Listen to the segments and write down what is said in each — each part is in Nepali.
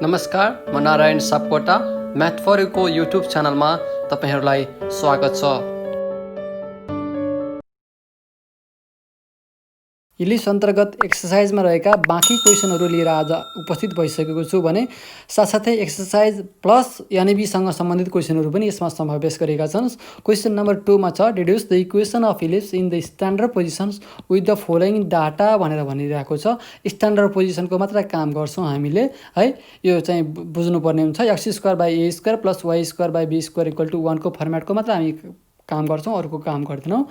नमस्कार, म नारायण सापकोटा म्याथ फर युको युट्युब च्यानलमा तपाईहरुलाई स्वागत छ। इलिप्स अन्तर्गत एक्सरसाइजमा रहेका बाँकी क्वेसनहरू लिएर आज उपस्थित भइसकेको छु भने साथसाथै एक्सरसाइज प्लस यानिबीसँग सम्बन्धित क्वेसनहरू पनि यसमा समावेश गरेका छन्। क्वेसन नम्बर 2 मा छ deduce the equation of ellipse in the standard positions with the following data भनेर भनिरहेको छ। स्ट्यान्डर्ड पोजिसनको मात्र काम गर्छौँ हामीले है। यो चाहिँ बुझ्नुपर्ने हुन्छ। x² / a² + y² / b² = 1 को फर्मेटको मात्र हामी काम गर्छौँ, अरूको काम गर्दैनौँ।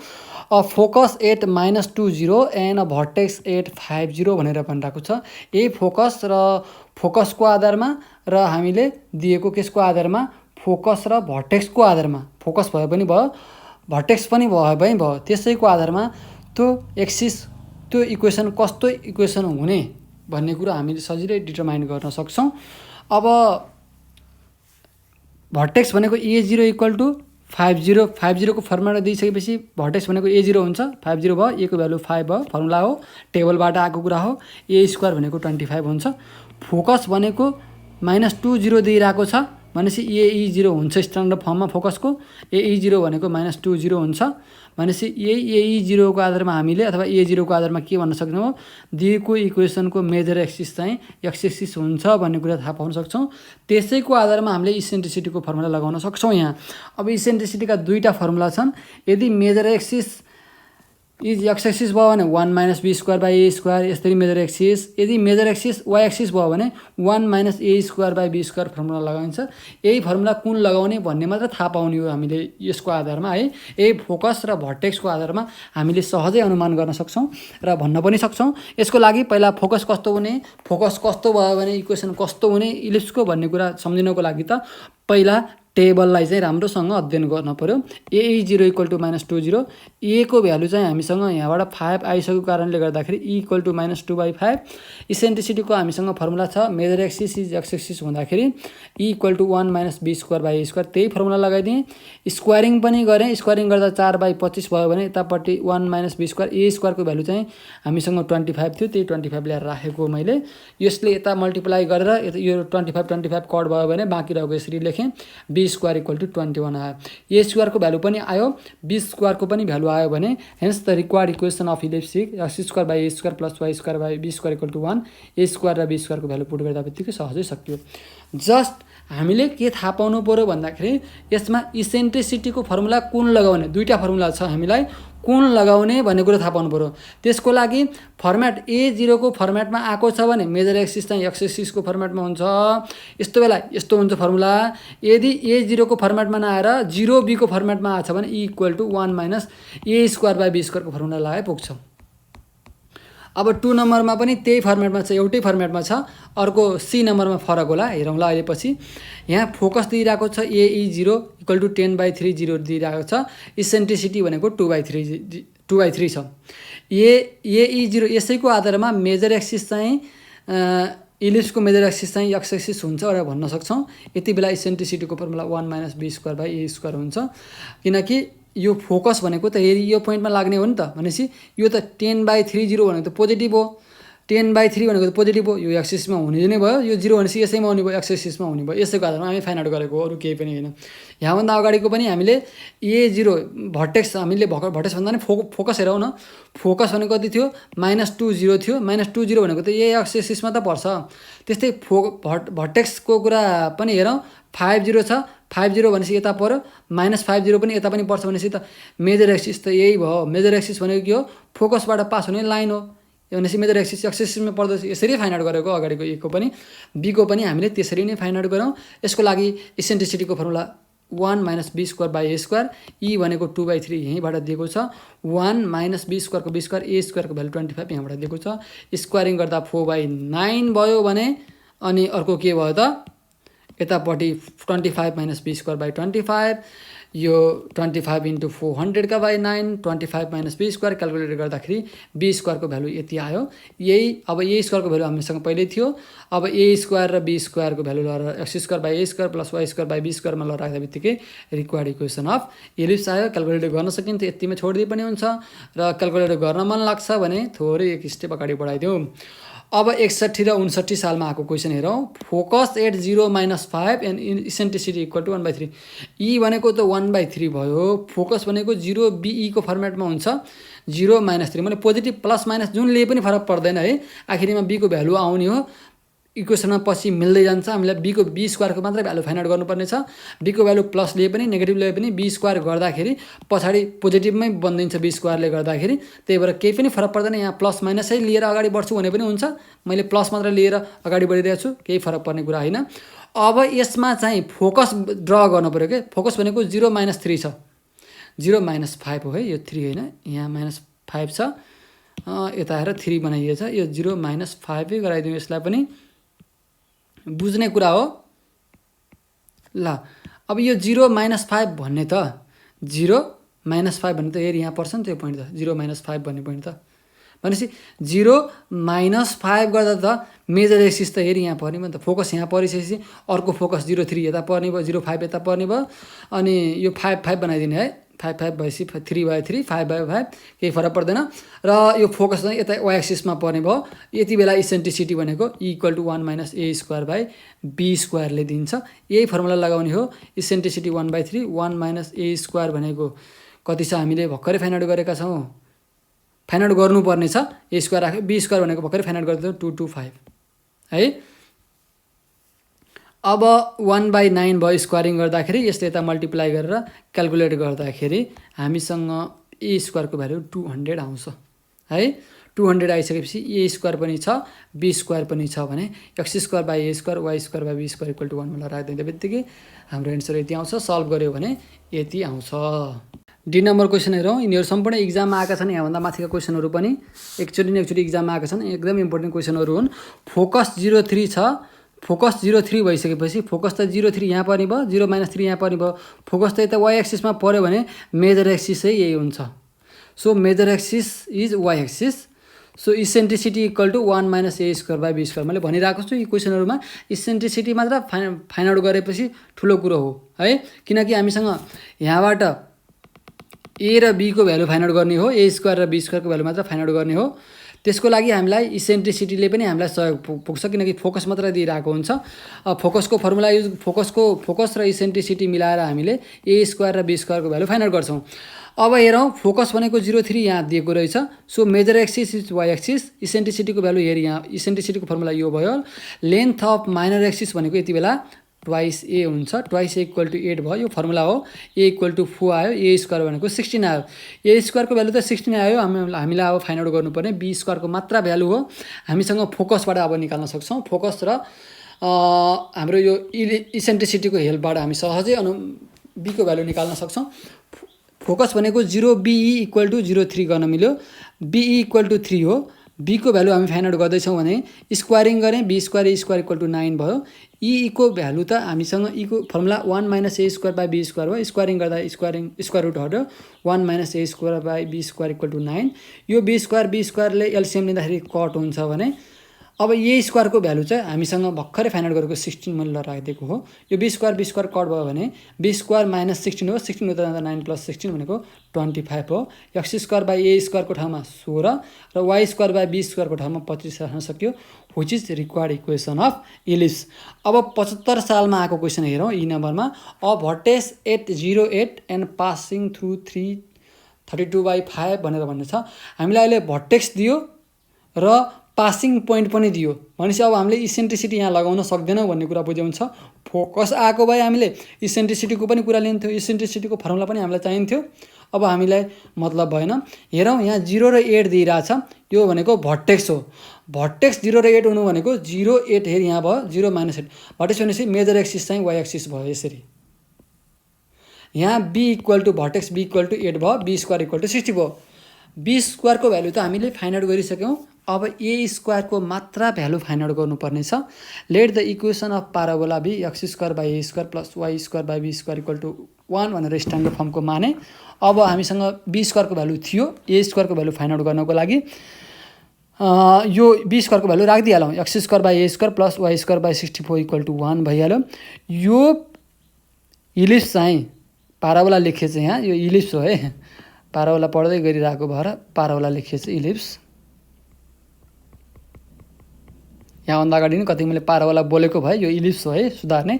Focus at -20 and a vertex at 50 भनेर भनिरहेको छ। यही फोकस र फोकसको आधारमा र हामीले दिएको केसको आधारमा फोकस र भर्टेक्सको आधारमा फोकस भए पनि भयो, भर्टेक्स पनि भयो पनि भयो, त्यसैको आधारमा त्यो एक्सिस त्यो इक्वेसन कस्तो इक्वेसन हुने भन्ने कुरा हामीले सजिलै डिटरमाइन गर्न सक्छौँ। अब भर्टेक्स भनेको a0 = 50 50 को फर्मुला दिइसकेपछि भर्टेक्स भनेको a0 हुन्छ। 50 भयो, a को भ्यालु 5 भयो, फर्मुला हो, टेबलबाट आएको कुरा हो। a² भनेको 25 हुन्छ। फोकस भनेको -20 दिइरहेको छ भनेपछि ae0 हुन्छ स्ट्यान्डर्ड फर्ममा फोकसको। ae0 भनेको -20 हुन्छ भनेपछि यही ae0 को आधारमा हामीले अथवा a0 को आधारमा के भन्न सक्छौँ, दिएको इक्वेसनको मेजर एक्सिस चाहिँ एक्स एक्सिस हुन्छ भन्ने कुरा थाहा पाउन सक्छौँ। त्यसैको आधारमा हामीले इसेन्ट्रिसिटीको फर्मुला लगाउन सक्छौँ यहाँ। अब इसेन्ट्रिसिटीका दुईटा फर्मुला छन्। यदि major axis is x axis भयो भने 1 - b² / a², यसरी मेजर एक्सिस। यदि मेजर एक्सिस y एक्सिस भयो भने 1 - a² / b² फर्मुला लगाइन्छ। यही फर्मुला कुन लगाउने भन्ने मात्र थाहा पाउने हो हामीले यसको आधारमा है। यही फोकस र भर्टेक्सको आधारमा हामीले सहजै अनुमान गर्न सक्छौँ र भन्न पनि सक्छौँ। यसको लागि पहिला फोकस कस्तो हुने, फोकस कस्तो भयो भने इक्वेसन कस्तो हुने इलिप्सको भन्ने कुरा सम्झिनको लागि त पहिला टेबललाई चाहिँ राम्रोसँग अध्ययन गर्न पर्यो। ae0 = -20, a को भ्यालु चाहिँ हामीसँग यहाँबाट 5 आइसकेको कारणले गर्दाखेरि e = -2/5। इसेन्ट्रिसिटीको हामीसँग फर्मुला छ major axis is x axis हुँदाखेरि e = 1 - b² / a², त्यही फर्मुला लगाइदिएँ। स्क्वायरिङ पनि गरेँ, स्क्वायरिङ गर्दा 4/25 भयो भने यतापट्टि 1 - b², a² को भ्यालु चाहिँ हामीसँग 25 थियो, त्यही 25 ल्याएर राखेको मैले। यसले यता मल्टिप्लाई गरेर यो 25 कट भयो भने बाँकी रहेको यसरी लेखेँ, b² = 21 आयो। a² को भ्यालु पनि आयो, b² को पनि भ्यालु आयो भने hence the required equation of ellipse x² / a² + y² / b² = 1, a² र b² को भ्यालु पुट गर्दा बित्तिकै सहजै सकियो। जस्ट हामीले के थाहा पाउनु पर्यो भन्दाखेरि यसमा इसेन्ट्रिसिटीको फर्मुला कुन लगाउने, दुईटा फर्मुला छ हामीलाई, कुन लगाउने भन्ने कुरा थाहा पाउनु पर्यो। त्यसको लागि फर्मेट a0 को फर्मेटमा आएको छ भने मेजर एक्सिस चाहिँ एक्स एक्सिसको फर्मेटमा हुन्छ। यस्तो बेला यस्तो हुन्छ फर्मुला। यदि a0 को फर्मेटमा नआएर 0b को फर्मेटमा आएछ भने e = 1 - a² / b² को फर्मुला लगाए पुग्छ। अब 2 नम्बरमा पनि त्यही फर्मेटमा छ, एउटै फर्मेटमा छ। अर्को c नम्बरमा फरक होला, हेरौँला अहिले पछि। यहाँ फोकस दिइरहेको छ ae0 = 10/3 दिइरहेको छ। इसेन्ट्रिसिटी भनेको 2/3 छ। ae0 यसैको आधारमा मेजर एक्सिस चाहिँ इलिप्सको मेजर एक्सिस चाहिँ एक्स एक्सिस हुन्छ भनेर भन्न सक्छौँ। यति बेला इसेन्ट्रिसिटीको फर्मुला 1 - b² / a² हुन्छ। किनकि यो फोकस भनेको त यो पोइन्टमा लाग्ने हो नि त, भनेपछि यो त 10/30 भनेको त पोजिटिभ हो, 10/3 भनेको त पोजिटिभ हो, यो एक्सिसमा हुने नै भयो। यो 0 भनेपछि यसैमा हुने भयो, एक्स एक्सिसमा हुने भयो। यसैको आधारमा हामी फाइन्ड आउट गरेको, अरू केही पनि होइन। यहाँभन्दा अगाडिको पनि हामीले a0 भर्टेक्स हामीले भर्टेक्स भन्दा नि फोकस हेरौँ न। फोकस भनेको कति थियो, -20 थियो। -20 भनेको त यही एक्स एक्सिसमा त पर्छ। त्यस्तै भर्टेक्सको कुरा पनि हेरौँ, 50 छ। 50 भनेपछि यता पर्यो, -50 पनि यता पनि पर्छ भनेपछि त मेजर एक्सिस त यही भयो। मेजर एक्सिस भनेको के हो, फोकसबाट पास हुने लाइन हो भनेपछि मेजर एक्सिस एक्सिसमा पर्दछ। यसरी फाइन्ड आउट गरेको अगाडिको ए को पनि बी को पनि हामीले त्यसरी नै फाइन्ड आउट गरौँ। यसको लागि इसेन्ट्रिसिटीको फर्मुला 1 - b² / a², e भनेको 2/3 यहीँबाट दिएको छ। 1 - b² को b², a² को भ्यालु 25 यहाँबाट दिएको छ। स्क्वायरिङ गर्दा 4/9 भयो भने अनि अर्को के भयो त, यतापट्टि 25 - b² / 25, यो 25 × 400 का बाई 9, 25 - b² क्यालकुलेट गर्दाखेरि b² को भ्यालु यति आयो। यही अब a² को भ्यालु हामीसँग पहिल्यै थियो। अब a² र b² को भ्यालु लगाएर x² / a² + y² / b² मा लगाएर राख्दा बित्तिकै रिक्वायर्ड इक्वेसन अफ इलिप्स आयो। क्यालकुलेट गर्न सकिन्छ, यतिमै छोडिदिए पनि हुन्छ, र क्यालकुलेट गर्न मन लाग्छ भने थोरै एक स्टेप अगाडि बढाइदिउँ। अब 61 र 59 सालमा आएको क्वेसन हेरौँ। Focus at 0 - 5 and eccentricity equal to 1/3। E भनेको त 1/3 भयो, फोकस भनेको 0 BE को फर्मेटमा हुन्छ 0 - 3 मतलब पोजिटिभ प्लस माइनस जुनले पनि फरक पर्दैन है, आखिरीमा B को भ्यालु आउने हो। इक्वेसनमा पछि मिल्दै जान्छ, हामीलाई B को B स्क्वायरको मात्रै भ्यालु फाइन्ड आउट गर्नुपर्ने छ। B को भ्यालु प्लस लिए पनि नेगेटिभ लिए पनि B स्क्वायर गर्दाखेरि पछाडि पोजिटिभमै बनिदिन्छ B स्क्वायरले गर्दाखेरि, त्यही भएर केही पनि फरक पर्दैन। यहाँ प्लस माइनसै लिएर अगाडि बढ्छु भने पनि हुन्छ, मैले प्लस मात्र लिएर अगाडि बढिरहेको छु, केही फरक पर्ने कुरा होइन। अब यसमा चाहिँ फोकस ड्र गर्नु पऱ्यो के। फोकस भनेको 0 - 3 छ, 0 - 5 हो है, यो 3 होइन, यहाँ -5 छ, यता आएर 3 बनाइएको छ, यो 0 - 5 गराइदिउँ यसलाई पनि, बुझ्ने कुरा हो ल। अब यो 0 - 5 भन्ने त 0 - 5 भन्ने त हेर यहाँ पर्छ नि त्यो पोइन्ट त, 0 - 5 भन्ने पोइन्ट त भनेपछि 0 - 5 गर्दा त मेजर एक्सिस त हेर यहाँ पर्ने भयो नि त। फोकस यहाँ परिसकेपछि अर्को फोकस 0 3 यता पर्ने भयो, 0 5 यता पर्ने भयो, अनि यो 5 5 बनाइदिने है, 5 5 भएपछि 3 भयो 3, 5 भयो 5, केही फरक पर्दैन। र यो फोकस चाहिँ यता वाइ एक्सिसमा पर्ने भयो। यति बेला इसेन्ट्रिसिटी भनेको equal to 1 - a square by B स्क्वायरले दिन्छ। यही फर्मुला लगाउने हो। इसेन्ट्रिसिटी 1/3, 1 - a स्क्वायर भनेको कति छ हामीले भर्खरै फाइन्ड आउट गरेका छौँ, फाइन्ड आउट गर्नुपर्ने छ। A स्क्वायर राख्यो, B स्क्वायर भनेको भर्खरै फाइन्ड आउट गरिदियो 225 है। अब 1/9 भयो स्क्वायरिङ गर्दाखेरि, यसले यता मल्टिप्लाई गरेर क्यालकुलेट गर्दाखेरि हामीसँग A स्क्वायरको भ्यालु 200 आउँछ है। 200 आइसकेपछि A स्क्वायर पनि छ, B स्क्वायर पनि छ भने x square by A square y square by B square equal to 1 भनेर राखिदिँदा बित्तिकै हाम्रो एन्सर यति आउँछ। सल्भ गऱ्यो भने यति आउँछ। डी नम्बर क्वेसन हेरौँ। यिनीहरू सम्पूर्ण इक्जाममा आएका छन्, यहाँभन्दा माथिका क्वेसनहरू पनि एकचोटि इक्जाममा आएका छन्, एकदम इम्पोर्टेन्ट क्वेसनहरू हुन्। फोकस 0 3 छ, फोकस 0 3 भइसकेपछि फोकस त 0 3 यहाँ पर्ने भयो, 0 - 3 यहाँ पर्ने भयो, फोकस त यता वाइ एक्सिसमा पऱ्यो भने मेजर एक्सिसै यही हुन्छ। So major axis is why axis. So eccentricity equal to 1 - a square by B square. मैले भनिरहेको छु यी क्वेसनहरूमा इसेन्ट्रिसिटी मात्र फाइन्ड आउट गरेपछि ठुलो कुरो हो है, किनकि हामीसँग यहाँबाट A र B को भ्यालु फाइन्ड आउट गर्ने हो, A स्क्वायर र B स्क्वायरको भ्यालु मात्र फाइन्ड आउट गर्ने हो। त्यसको लागि हामीलाई इसेन्ट्रिसिटीले पनि हामीलाई सहयोग पुग्छ, किनकि फोकस मात्र दिइरहेको हुन्छ। फोकसको फर्मुला युज फोकस र इसेन्ट्रिसिटी मिलाएर हामीले A स्क्वायर र B स्क्वायरको भ्यालु फाइन्ड आउट गर्छौँ। अब हेरौँ, फोकस भनेको 0 3 यहाँ दिएको रहेछ। So major axis is why axis, इसेन्ट्रिसिटीको भ्यालु हेर यहाँ, इसेन्ट्रिसिटीको फर्मुला यो भयो। लेन्थ अफ माइनर एक्सिस भनेको यति बेला ट्वाइस A हुन्छ, ट्वाइस A इक्वल टु 8 भयो, यो फर्मुला हो। A इक्वल टु 4 आयो, A स्क्वायर भनेको 16 आयो, A स्क्वायरको भ्यालु त 16 आयो। हामीलाई अब फाइन्ड आउट गर्नुपर्ने B स्क्वायरको मात्र भ्यालु हो। हामीसँग फोकसबाट अब निकाल्न सक्छौँ। फोकस र हाम्रो यो इसेन्ट्रिसिटीको हेल्पबाट हामी सहजै B को भ्यालु निकाल्न सक्छौँ। फोकस भनेको 0 BE इक्वल टु 0 3 गर्न मिल्यो, BE इक्वल टु 3 हो। B को भ्यालु हामी फाइन्ड आउट गर्दैछौँ भने स्क्वायरिङ गरेँ, B square A square equal to 9 भयो। E को भ्यालु त हामीसँग E को formula 1 - a square by B square हो, स्क्वायरिङ गर्दा स्क्वायर रुट हट्यो, 1 - a square by B square equal to 9। यो B स्क्वायरले एलसिएम लिँदाखेरि कट हुन्छ भने अब A स्क्वायरको भ्यालु चाहिँ हामीसँग भर्खरै फाइन्ड आउट गरेको 16 मैले राखिदिएको हो। यो B स्क्वायर कट भयो भने B स्क्वायर - 16 हो, 16 उता जाँदा 9 + 16 भनेको 25 हो। x स्क्वायर बाई A स्क्वायरको ठाउँमा 16 र y स्क्वायर बाई B स्क्वायरको ठाउँमा 25 राख्न सक्यो, which is required equation of ellipse. अब 75 सालमा आएको क्वेसन हेरौँ। ई नम्बरमा a vertex at 08 and passing through 332/5 भनेर भन्ने छ। हामीलाई अहिले भर्टेक्स दियो र पासिङ पोइन्ट पनि दियो भनेपछि अब हामीले इसेन्ट्रिसिटी यहाँ लगाउन सक्दैनौँ भन्ने कुरा बुझाउँछ। फोकस आएको भए हामीले इसेन्ट्रिसिटीको पनि कुरा लिन्थ्यो, इसेन्ट्रिसिटीको फर्मुला पनि हामीलाई चाहिन्थ्यो। अब हामीलाई मतलब भएन। हेरौँ, यहाँ 0 र 8 दिइरहेछ, यो भनेको भर्टेक्स हो। भर्टेक्स 0 र 8 हुनु भनेको 0 8 हेर यहाँ भयो, 0 - 8 भर्टेक्स भनेपछि मेजर एक्सिस चाहिँ वाइ एक्सिस भयो। यसरी यहाँ B equal to vertex B equal to 8 भयो, B स्क्वायर इक्वल टु 60 भयो। B स्क्वायरको भ्यालु त हामीले फाइन्ड आउट गरिसक्यौँ। अब A स्क्वायरको मात्र भ्यालु फाइन्ड आउट गर्नुपर्ने छ। Let the equation of parabola be x square by A square plus y square by B square equal to 1 भनेर स्ट्यान्डर्ड फर्मको माने। अब हामीसँग B स्क्वायरको भ्यालु थियो, A स्क्वायरको भ्यालु फाइन्ड आउट गर्नको लागि यो B स्क्वायरको भ्यालु राखिदिइहालौँ, x square by A square plus y square by 64 equal to 1 भइहाल्यो। यो इलिप्स चाहिँ प्याराबोला लेखिएछ, यहाँ यो इलिप्स हो है, प्याराबोला पढ्दै गरिरहेको भएर प्याराबोला लेखिएछ इलिप्स। यहाँभन्दा अगाडि नै कति मैले पारावाला बोलेको भए यो इलिप्स हो है सुधार्ने।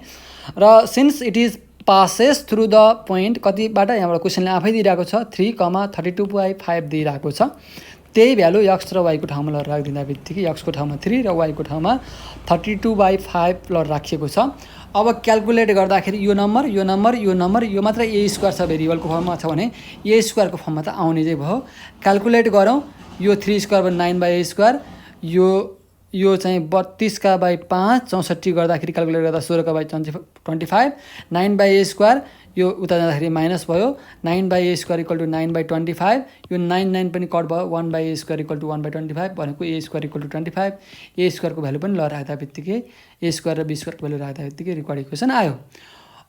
र since it is passes through the point कतिबाट यहाँबाट क्वेसनले आफै दिइरहेको छ 3,32/5 दिइरहेको छ। त्यही भ्यालु x र y को ठाउँमा लर राखिदिँदा बित्तिकै x को ठाउँमा 3 र y को ठाउँमा 32/5 लर राखिएको छ। अब क्यालकुलेट गर्दाखेरि यो नम्बर यो मात्र a स्क्वायर छ भेरिएबलको फर्ममा छ भने a स्क्वायरको फर्ममा त आउने चाहिँ भयो। क्यालकुलेट गरौँ यो 3 स्क्वायर 9/a स्क्वायर यो चाहिँ 32/5 64 गर्दाखेरि क्यालकुलेट गर्दा 16/25 9/a स्क्वायर यो उता जाँदाखेरि माइनस भयो 9/a स्क्वायर इक्वल टु 9/25 यो 9 पनि कट भयो 1/a स्क्वायर इक्वल टु 1/25 भनेको a square equal to 25 a स्क्वायरको भ्यालु पनि ल राख्दा बित्तिकै a स्क्वायर र b स्क्वायरको भ्यालु राख्दा बित्तिकै रिक्वायर्ड इक्वेसन आयो।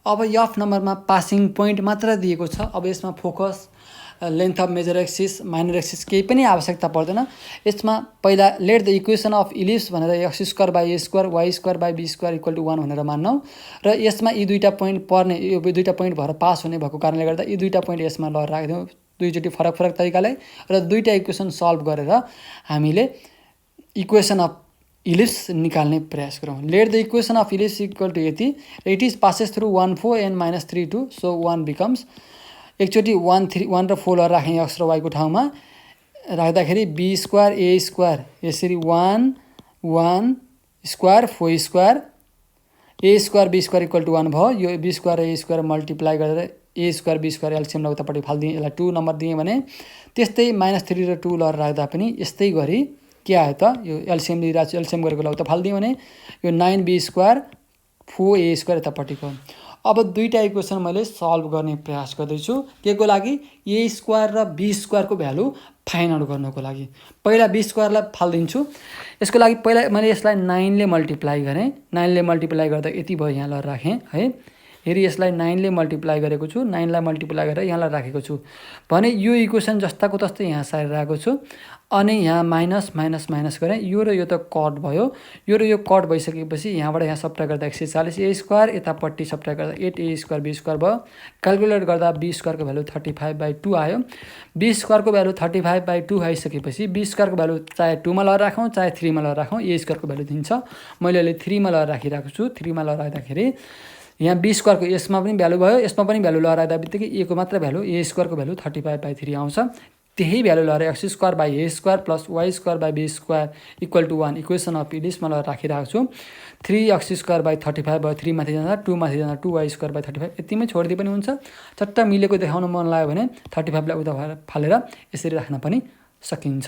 अब एफ नम्बरमा पासिङ पोइन्ट मात्र दिएको छ। अब यसमा focus length of major axis minor axis केही पनि आवश्यकता पर्दैन। यसमा पहिला let the equation of ellipse भनेर x square by a square y square by b square equal to 1 भनेर मान्नौँ र यसमा यी दुईटा पोइन्ट पर्ने यो दुईटा पोइन्ट भएर पास हुने भएको कारणले गर्दा यी दुईटा पोइन्ट यसमा ल राखिदिउँ दुईचोटि फरक तरिकाले र दुईटा इक्वेसन सल्भ गरेर हामीले इक्वेसन अफ इलिप्स निकाल्ने प्रयास गरौँ। Let the equation of ellipse equal to यति it is passes through 1 4 and -3 2 सो 1 बिकम्स एकचोटि 1 र 4 राख्ने x र y को ठाउँमा राख्दाखेरि b स्क्वायर a स्क्वायर यसरी 1 1 square 4 square a square b square equal to 1 भयो। यो b स्क्वायर र a स्क्वायर मल्टिप्लाई गरेर a square b square LCM उतापट्टि फालिदिएँ यसलाई 2 नम्बर दिएँ भने त्यस्तै -3 र 2 लर राख्दा पनि यस्तै गरी के आयो त यो एलसिएम दिइरहेको छु एलसिएम गरेको उता फालिदिएँ भने यो 9b स्क्वायर 4a स्क्वायर यतापट्टिको। अब दुईटा इक्वेसन मैले सल्भ गर्ने प्रयास गर्दैछु के को लागि a स्क्वायर र b स्क्वायरको भ्यालु फाइन्ड आउट गर्नको लागि। पहिला b स्क्वायरलाई फालिदिन्छु। यसको लागि पहिला मैले यसलाई 9 ले मल्टिप्लाई गरेँ 9 ले मल्टिप्लाई गर्दा यति भयो यहाँ ल राखेँ है। फेरि यसलाई 9 ले मल्टिप्लाई गरेको छु 9 लाई मल्टिप्लाई गरेर यहाँलाई राखेको छु भने यो इक्वेसन जस्ताको तस्तै यहाँ साइड राखेको छु अनि यहाँ माइनस माइनस माइनस गरेँ यो र यो त कट भयो यो र यो कट भइसकेपछि यहाँबाट यहाँ सब्ट्र्याक्ट गर्दा 140 a स्क्वायर यतापट्टि सब्ट्र्याक्ट गर्दा 8a स्क्वायर b स्क्वायर भयो। क्यालकुलेट गर्दा b स्क्वायरको भ्यालु 35/2 आयो। b स्क्वायरको भ्यालु 35/2 आइसकेपछि b स्क्वायरको भ्यालु चाहे 2 मा ल राखौँ चाहे 3 मा ल राखौँ a स्क्वायरको भ्यालु दिन्छ। मैले अहिले 3 मा ल राखिरहेको छु 3 मा ल राख्दाखेरि यहाँ b स्क्वायरको यसमा पनि भ्यालु भयो यसमा पनि भ्यालु ल राख्दा बित्तिकै a को मात्र भ्यालु a स्क्वायरको भ्यालु 35/3 आउँछ। त्यही भ्यालु ल x square by a square plus y square by b square equal to 1 equation of इलिप्समा ल राखिरहेको छु। 3x स्क्वायर बाई 35 भयो 3 माथि जाँदा 2 माथि जाँदा 2y स्क्वायर बाई 35 यतिमै छोडिदिए पनि हुन्छ। चट्ट मिलेको देखाउन मन लाग्यो भने 35 लाई उता फालेर यसरी राख्न पनि सकिन्छ।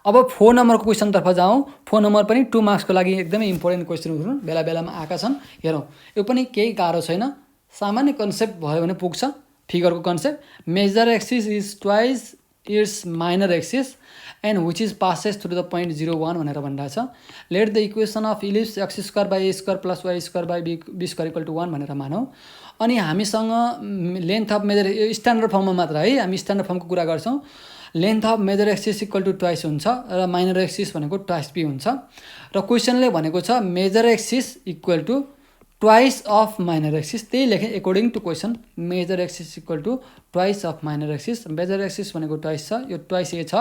अब 4 नम्बरको क्वेसनतर्फ जाउँ। 4 नम्बर पनि 2 मार्क्सको लागि एकदमै इम्पोर्टेन्ट क्वेसनहरू बेला बेलामा आएका छन्। हेरौँ यो पनि केही गाह्रो छैन सामान्य कन्सेप्ट भयो भने पुग्छ। फिगरको concept major axis is twice its minor axis and which is passes through the point 0 1 भनेर भनिरहेछ। Let the equation of ellipse x square by a square plus y square by b square equal to 1 भनेर मानौँ। अनि हामीसँग लेन्थ अफ मेजर यो स्ट्यान्डर्ड फर्ममा मात्र है हामी स्ट्यान्डर्ड फर्मको कुरा गर्छौँ। Length of major axis equal to twice हुन्छ र माइनर एक्सिस भनेको ट्वाइस b हुन्छ र क्वेसनले भनेको छ major axis equal to twice of minor axis त्यही लेखेँ according to question major axis equal to twice of minor axis. Major axis भनेको ट्वाइस छ यो ट्वाइस ए छ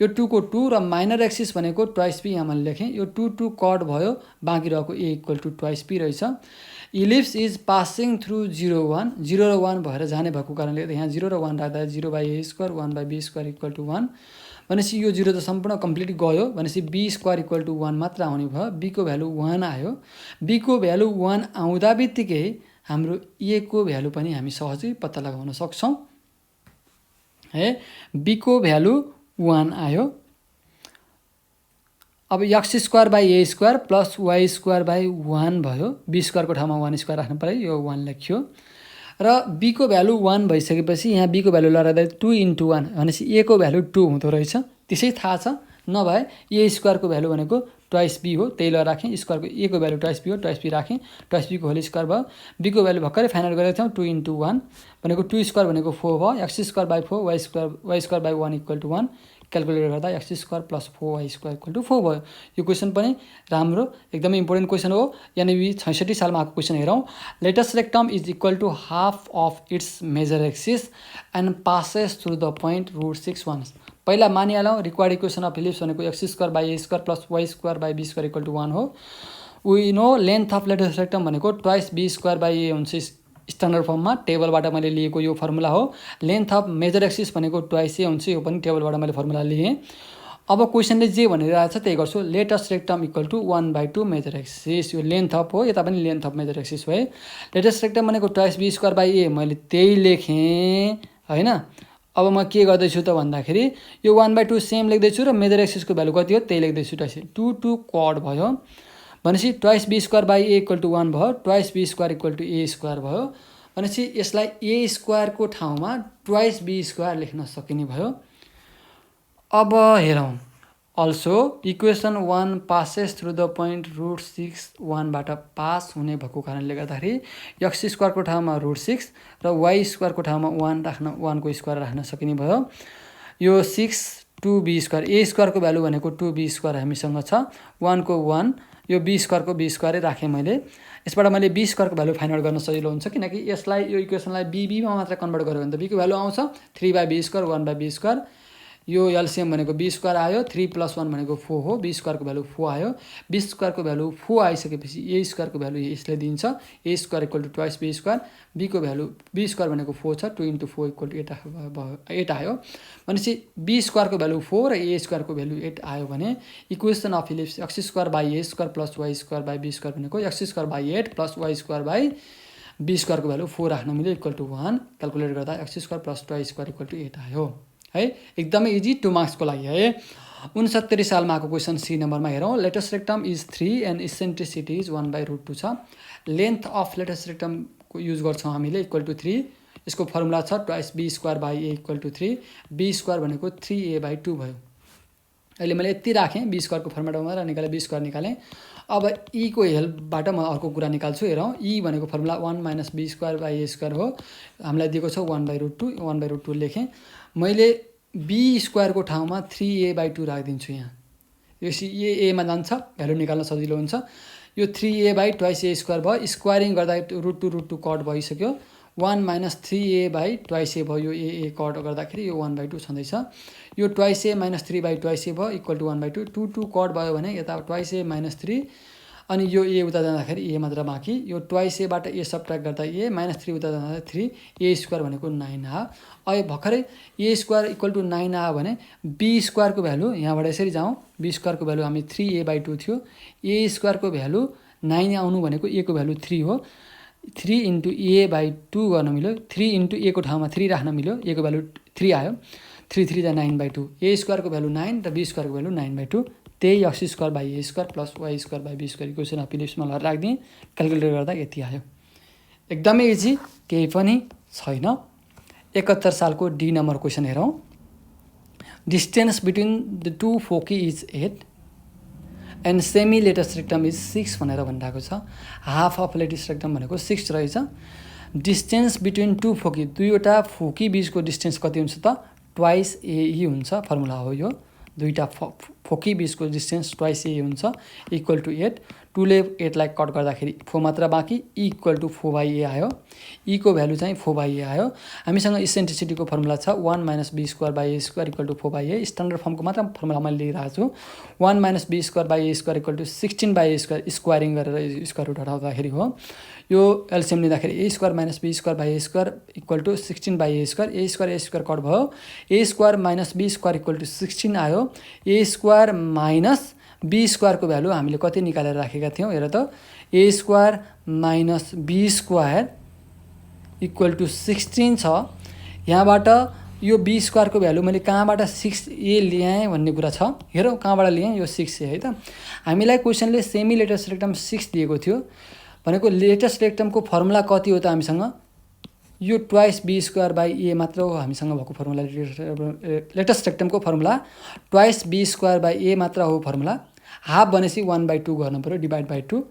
यो 2 को 2 र माइनर एक्सिस भनेको ट्वाइस बी यहाँ मैले लेखेँ यो 2 2 कट भयो बाँकी रहेको ए इक्वल टु ट्वाइस बी रहेछ। इलिप्स इज पासिङ थ्रु 0 1 0 र 1 भएर जाने भएको कारणले यहाँ 0 र 1 राख्दा 0 by a square 1 by b square equal to 1 भनेपछि यो 0 त सम्पूर्ण कम्प्लिट गयो भनेपछि b स्क्वायर इक्वल टु 1 मात्र आउने भयो। b को भ्यालु 1 आयो। b को भ्यालु 1 आउँदा बित्तिकै हाम्रो a को भ्यालु पनि हामी सहजै पत्ता लगाउन सक्छौँ है। b को भ्यालु 1 आयो। अब x square by a square plus y square by 1 भयो। b स्क्वायरको ठाउँमा 1 स्क्वायर राख्नु पऱ्यो यो 1 लेख्यो र b को भ्यालु 1 भइसकेपछि यहाँ b को भ्यालु लगाउँदा 2 into 1 भनेपछि a को भ्यालु 2 हुँदो रहेछ त्यसै थाहा छ नभए a स्क्वायरको भ्यालु भनेको ट्वाइस b हो त्यही ल राखेँ स्क्वायरको a को भ्यालु ट्वाइस b हो ट्वाइस b राखेँ ट्वाइस b को होल स्क्वायर भयो। b को भ्यालु भर्खरै फाइनल गरेको थियौँ 2 into 1 भनेको 2 स्क्वायर भनेको 4 भयो x square by 4 y square by 1 equal to 1 calculate गर्दा x square plus 4y square equal to 4 भयो। यो क्वेसन पनि राम्रो एकदमै इम्पोर्टेन्ट क्वेसन हो। यानी 66 सालमा आएको क्वेसन हेरौँ। Latus rectum is equal to half of its major axis and passes through the point √6 1 पहिला मानिहालौँ रिक्वायर्ड इक्वेसन अफ फिलिप्स भनेको x square by a square plus y square by b square equal to 1 हो। We know length of latus rectum भनेको twice b square by a हुन्छ स्ट्यान्डर्ड फर्ममा, टेबलबाट मैले लिएको यो फर्मुला हो। लेन्थ अफ मेजर एक्सिस भनेको ट्वाइस ए हुन्छ, यो पनि टेबलबाट मैले फर्मुला लिएँ। अब क्वेसनले जे भनिरहेको छ त्यही गर्छु। Latus rectum equal to 1/2 major axis, यो लेन्थ अफ हो, यता पनि लेन्थ अफ मेजर एक्सिस हो है। लेटेस्ट रेक्टम भनेको twice b square by a, मैले त्यही लेखेँ होइन। अब म के गर्दैछु त भन्दाखेरि यो 1/2 सेम लेख्दैछु र मेजर एक्सिसको भ्यालु कति हो त्यही लेख्दैछु। ट्वाइस 2 क्वाड भयो भनेपछि twice b square by a equal to 1 भयो, twice b square equal to a square भयो भनेपछि यसलाई ए स्क्वायरको ठाउँमा ट्वाइस बी स्क्वायर लेख्न सकिने भयो। अब हेरौँ, also equation 1 passes through the point √6 1बाट पास हुने भएको कारणले गर्दाखेरि एक्स स्क्वायरको ठाउँमा √6 र वाई स्क्वायरको ठाउँमा 1 राख्न 1 को स्क्वायर राख्न सकिने भयो। यो 6 2b स्क्वायर, ए स्क्वायरको भ्यालु भनेको 2b स्क्वायर हामीसँग छ, 1 को 1, यो बी स्क्वायरको बी स्क्वायरै राखेँ मैले। यसबाट मैले बी स्क्वायरको भ्यालु फाइन्ड आउट गर्न सजिलो हुन्छ, किनकि यसलाई यो इक्वेसनलाई बीबीमा मात्र कन्भर्ट गऱ्यो भने त बीको भ्यालु आउँछ 3/b स्क्वायर 1/b स्क्वायर। यो एलसिएम भनेको बी स्क्वायर आयो, 3 + 1 भनेको 4 हो, बी स्क्वायरको भ्यालु 4 आयो। बी स्क्वायरको भ्यालु 4 आइसकेपछि ए स्क्वायरको भ्यालु यसले दिन्छ, a square equal to twice b square. बीको भ्यालु बी स्क्वायर भनेको 4 छ, 2 × 4 इक्वल टु 8 आयो भनेपछि बी स्क्वायरको भ्यालु 4 र ए स्क्वायरको भ्यालु 8 आयो भने equation of ellipse x square by a square plus y square by b square भनेको x square by 8 plus y square by b स्क्वायरको भ्यालु 4 राख्न मिल्यो इक्वल टु 1। क्यालकुलेट गर्दा x square plus twice square equal to 8 आयो है। एकदमै इजी 2 मार्क्सको लागि है। 69 सालमा आएको क्वेसन सी नम्बरमा हेरौँ। Latus rectum is 3 and eccentricity is 1/√2 छ। लेन्थ अफ लेटेस्ट रेक्टमको युज गर्छौँ हामीले इक्वल टु 3। यसको फर्मुला छ twice b square by a equal to 3, b square भनेको 3a/2 भयो। अहिले मैले यति राखेँ, बी स्क्वायरको फर्मुलामा मात्र निकालेँ, बी स्क्वायर निकालेँ। अब ई को हेल्पबाट म अर्को कुरा निकाल्छु। हेरौँ, ई भनेको formula 1 - b square by a square हो, हामीलाई दिएको छ 1/√2, 1/√2 लेखेँ। मैले बी स्क्वायरको ठाउँमा 3a/2 राखिदिन्छु यहाँ, यो एमा जान्छ, भ्यालु निकाल्न सजिलो हुन्छ। यो 3a/2 ए स्क्वायर भयो, स्क्वायरिङ गर्दा √2 कट भइसक्यो, 1 - 3a/2 भयो, यो ए कट गर्दाखेरि यो 1/2 छँदैछ। यो ट्वाइस ए - 3/2 भयो इक्वल टु 1/2, 2 कट भयो भने यता ट्वाइस ए - 3 अनि यो ए उता जाँदाखेरि ए मात्र बाँकी, यो ट्वाइस एबाट ए सब्ट्र्याक्ट गर्दा ए -3 उता जाँदा 3, ए स्क्वायर भनेको 9 आयो। अहिले भर्खरै ए स्क्वायर इक्वल टु 9 आयो भने बी स्क्वायरको भ्यालु यहाँबाट यसरी जाउँ, बी स्क्वायरको भ्यालु हामी 3a/2 थियो, ए स्क्वायरको भ्यालु 9 आउनु भनेको ए को भ्यालु 3 हो, 3 × a/2 गर्न मिल्यो, 3 × a को ठाउँमा 3 राख्न मिल्यो, ए को भ्यालु 3 आयो, 3 3 जा 9/2, ए स्क्वायरको भ्यालु 9 र बी स्क्वायरको भ्यालु 9/2। त्यही x square by a square plus y square by b square equation of फिलिप्समा लगाएर राखिदिएँ, क्यालकुलेट गर्दा यति आयो। एकदमै इजी, केही पनि छैन। 71 सालको डी नम्बर क्वेसन हेरौँ। Distance between the 2 foci is 8 and semi latest rectum is 6 भनेर भनिरहेको छ। हाफ अफ लेटेस्ट रेक्टम भनेको 6 रहेछ। डिस्टेन्स बिट्विन 2 फोकी, दुईवटा फोकी बिचको डिस्टेन्स कति हुन्छ त ट्वाइस ए हुन्छ, फर्मुला हो यो। दुईवटा फोकी बिचको डिस्टेन्स ट्वाइस ए हुन्छ इक्वल टु 8। 2 ले 8 लाई कट गर्दाखेरि 4 मात्र बाँकी, इक्वल टु 4/a आयो। ई को भ्यालु चाहिँ 4/a आयो। हामीसँग इसेन्ट्रिसिटीको फर्मुला छ 1 - b square by a square equal to 4/a। Standard फर्मको मात्र फर्मुला मैले लिइरहेको छु। 1 - b square by a square equal to 16/a square, squaring गरेर स्क्वायर रुट हटाउँदाखेरि हो। यो एलसिएम लिँदाखेरि a square - b square by a square equal to 16/a square, a square cut भयो, a square - b square equal to 16 आयो। ए स्क्वायर माइनस बी स्क्वायरको भ्यालु हामीले कति निकालेर राखेका थियौँ हेर त, a square - b square equal to 16 छ। यहाँबाट यो बी स्क्वायरको भ्यालु मैले कहाँबाट 6a ल्याएँ भन्ने कुरा छ। हेरौँ कहाँबाट लिएँ, यो 6a है त। हामीलाई क्वेसनले सेमी लेटेस्ट रेक्टम 6 दिएको थियो भनेको लेटेस्ट रेक्टमको फर्मुला कति हो त हामीसँग, यो twice b square by a मात्र हो हामीसँग भएको फर्मुला। लेटेस्ट रेक्टमको formula twice b square by a मात्र हो फर्मुला। हाफ भनेपछि 1/2 गर्नु पऱ्यो, डिभाइड बाई 2,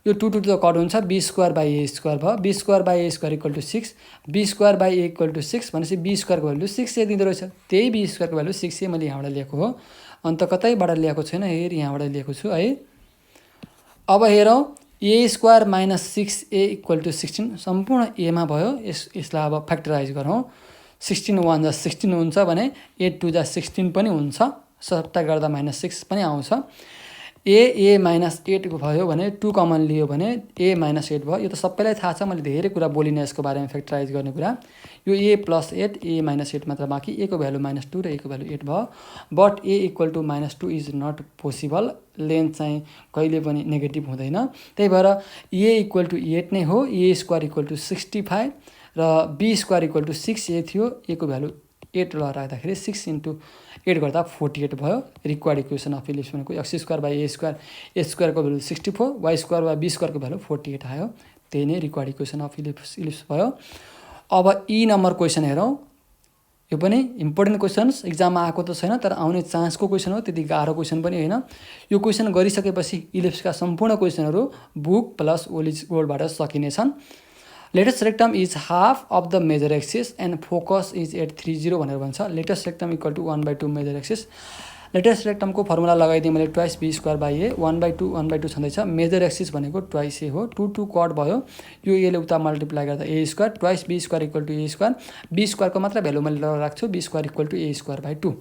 यो 2 2 त कट हुन्छ, b square by a square भयो, b square by a square equal to 6, b square by a equal to 6 भनेपछि बी स्क्वायरको भ्यालु 6a दिँदो रहेछ। त्यही बी स्क्वायरको भ्यालु 6a मैले यहाँबाट ल्याएको हो, अन्त कतैबाट ल्याएको छैन, हेर यहाँबाट ल्याएको छु है। अब हेरौँ, ए स्क्वायर - 6a इक्वल टु 16 सम्पूर्ण एमा भयो। यसलाई अब फ्याक्टराइज गरौँ। 16 1 जा 16 हुन्छ भने 8 2 जा 16 पनि हुन्छ, सट्टा गर्दा -6 पनि आउँछ। ए -8 भयो भने 2 कमन लियो भने ए -8 भयो। यो त सबैलाई थाहा छ, मैले धेरै कुरा बोलिनँ यसको बारेमा फ्याक्टराइज गर्ने कुरा। यो ए + 8 ए -8 मात्र बाँकी, ए को भ्यालु -2 र ए को भ्यालु 8 भयो। But a equal to -2 is not possible, length चाहिँ कहिले पनि नेगेटिभ हुँदैन। त्यही भएर ए इक्वल टु 8 नै हो। ए स्क्वायर इक्वल टु 65 र be square equal to 6a थियो। ए को भ्यालु 8 राख्दाखेरि 6 × 8 गर्दा 48 भयो। रिक्वायर्ड इक्वेसन अफ इलिप्स भनेको x² / a² a स्क्वायरको भ्यालु 64, y स्क्वायर वा b स्क्वायरको भ्यालु 48 आयो। त्यही नै रिक्वायर्ड इक्वेसन अफ इलिप्स भयो। अब ई नम्बर क्वेसन हेरौँ। यो पनि इम्पोर्टेन्ट क्वेसन्स, एक्जाममा आएको त छैन तर आउने चान्सको क्वेसन हो, त्यति गाह्रो क्वेसन पनि होइन। यो क्वेसन गरिसकेपछि इलिप्सका सम्पूर्ण क्वेसनहरू बुक प्लस ओलिज गोल्डबाट सकिनेछन्। Latus rectum is half of the major axis and focus is at 30 भनेर भन्छ। Latus rectum equal to 1/2 major axis. लेटेस्ट रेक्टमको फर्मुला लगाइदिएँ मैले, ट्वाइस b² / a 1/2 छँदैछ। मेजर एक्सिस भनेको ट्वाइस ए हो, 2 2 कट भयो। यो एले उता मल्टिप्लाई गर्दा a², twice b² equal to a²। b स्क्वायरको मात्र भ्यालु मैले राख्छु, b square equal to a²/2।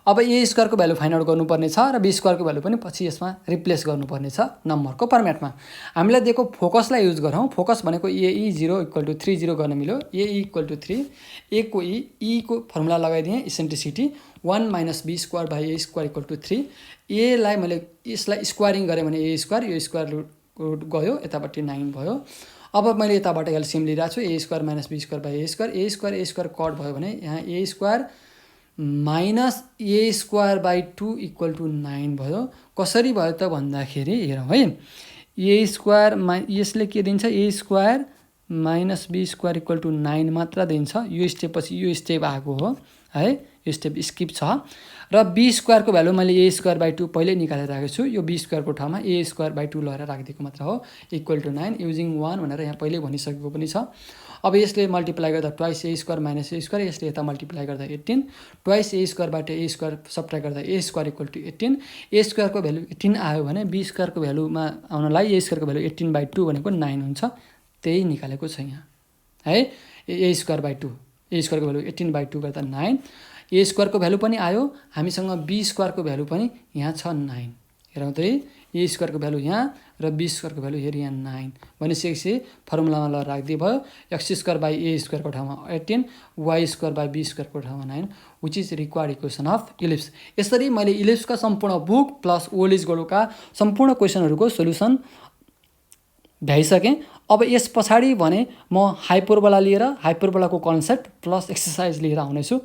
अब ए स्क्वायरको भ्यालु फाइन्ड आउट गर्नुपर्ने छ र बी स्क्वायरको भ्यालु पनि पछि यसमा रिप्लेस गर्नुपर्ने छ नम्बरको फर्मेटमा। हामीलाई दिएको फोकसलाई युज गरौँ। फोकस भनेको ए 0 इक्वल टु 30 गर्न मिल्यो। ए इक्वल टु 3, ए को ई को फर्मुला लगाइदिएँ, eccentricity 1 - b² / a² equal to 3। A लाई मैले यसलाई स्क्वायरिङ गरेँ भने ए स्क्वायर, यो स्क्वायर रुट गयो, यतापट्टि 9 भयो। अब मैले यताबाट एलसिएम लिइरहेको छु, a² - b² / a², a² cut भयो भने यहाँ a² -a²/2 इक्वल टु 9 भयो। कसरी भयो त भन्दाखेरि हेरौँ है, a² यसले के दिन्छ, a² - b² इक्वल टु 9 मात्र दिन्छ। यो स्टेपपछि यो स्टेप आएको हो है, यो स्टेप स्किप छ। र b स्क्वायरको भ्यालु मैले a²/2 पहिल्यै निकालेर राखेको छु। यो b स्क्वायरको ठाउँमा a²/2 लगाएर राखिदिएको मात्र हो, इक्वल टु 9 युजिङ 1 भनेर यहाँ पहिल्यै भनिसकेको पनि छ। अब यसले मल्टिप्लाई गर्दा ट्वाइस a² - a², यसले यता मल्टिप्लाई गर्दा 18, ट्वाइस a²बाट a² सब्ट्र्याक्ट गर्दा a² इक्वल टु 18। a² को भ्यालु 18 आयो भने b स्क्वायरको भ्यालुमा आउनलाई a² को भ्यालु 18/2 भनेको 9 हुन्छ। त्यही निकालेको छ यहाँ है, a²/2, a² को भ्यालु 18/2 गर्दा 9। a² को भ्यालु पनि आयो, हामीसँग b स्क्वायरको भ्यालु पनि यहाँ छ 9। हेरौँ त, a² को भ्यालु यहाँ र b स्क्वायरको भ्यालु हेरि यहाँ 9 भनेपछि फर्मुलामा ल राखिदिए भयो। x² / a² को ठाउँमा 18, y² / b² को ठाउँमा 9, which is required equation of ellipse. यसरी मैले इलिप्सका सम्पूर्ण बुक प्लस ओलिज गोल्डका सम्पूर्ण क्वेसनहरूको सोल्युसन भ्याइसकेँ। अब यस पछाडि भने म हाइपरबोला लिएर हाइपरबोलाको कन्सेप्ट प्लस एक्सर्साइज लिएर आउनेछु।